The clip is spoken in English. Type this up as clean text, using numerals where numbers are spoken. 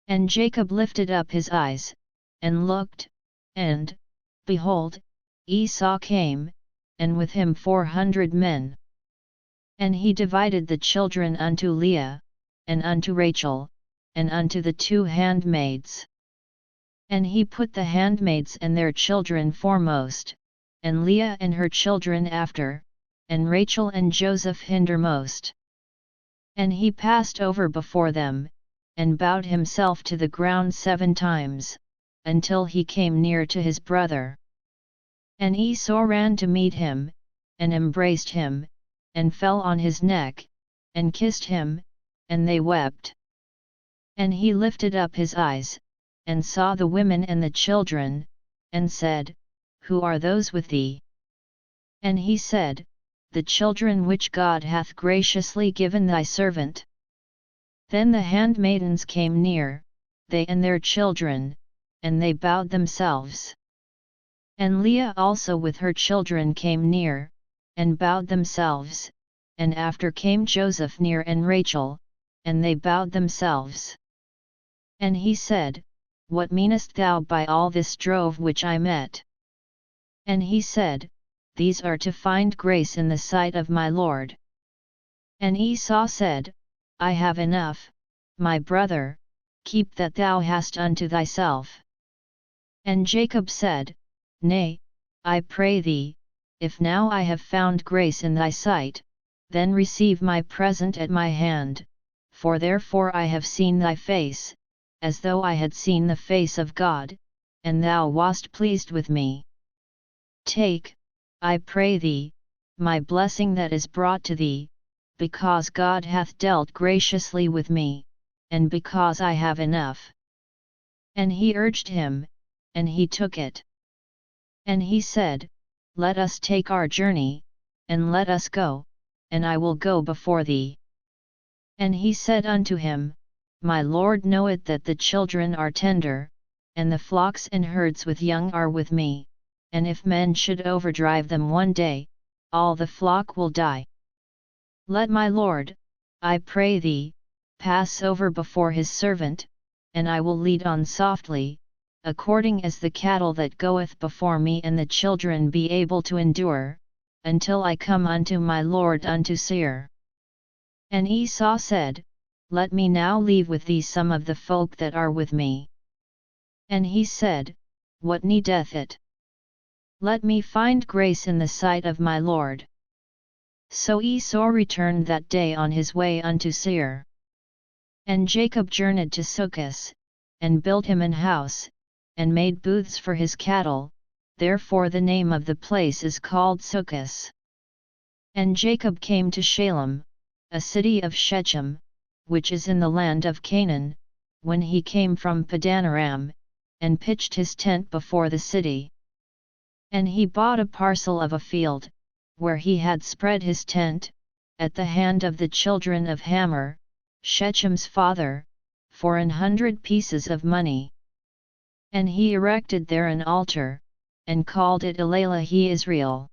And Jacob lifted up his eyes, and looked, and, behold, Esau came, and with him 400 men. And he divided the children unto Leah, and unto Rachel, and unto the 2 handmaids. And he put the handmaids and their children foremost, and Leah and her children after, and Rachel and Joseph hindermost. And he passed over before them, and bowed himself to the ground 7 times, until he came near to his brother. And Esau ran to meet him, and embraced him, and fell on his neck, and kissed him, and they wept. And he lifted up his eyes, and saw the women and the children, and said, Who are those with thee? And he said, The children which God hath graciously given thy servant. Then the handmaidens came near, they and their children, and they bowed themselves. And Leah also with her children came near, and bowed themselves, and after came Joseph near and Rachel, and they bowed themselves. And he said, What meanest thou by all this drove which I met? And he said, These are to find grace in the sight of my Lord. And Esau said, I have enough, my brother, keep that thou hast unto thyself. And Jacob said, Nay, I pray thee, if now I have found grace in thy sight, then receive my present at my hand, for therefore I have seen thy face, as though I had seen the face of God, and thou wast pleased with me. Take, I pray thee, my blessing that is brought to thee, because God hath dealt graciously with me, and because I have enough. And he urged him, and he took it. And he said, Let us take our journey, and let us go, and I will go before thee. And he said unto him, My Lord knoweth that the children are tender, and the flocks and herds with young are with me, and if men should overdrive them one day, all the flock will die. Let my Lord, I pray thee, pass over before his servant, and I will lead on softly, according as the cattle that goeth before me and the children be able to endure, until I come unto my Lord unto Seir. And Esau said, Let me now leave with thee some of the folk that are with me. And he said, What needeth it? Let me find grace in the sight of my Lord. So Esau returned that day on his way unto Seir. And Jacob journeyed to Succoth, and built him an house, and made booths for his cattle, therefore the name of the place is called Succoth. And Jacob came to Shalem, a city of Shechem, which is in the land of Canaan, when he came from Padanaram, and pitched his tent before the city. And he bought a parcel of a field, where he had spread his tent, at the hand of the children of Hamor, Shechem's father, for 100 pieces of money. And he erected there an altar, and called it Elilahi Israel.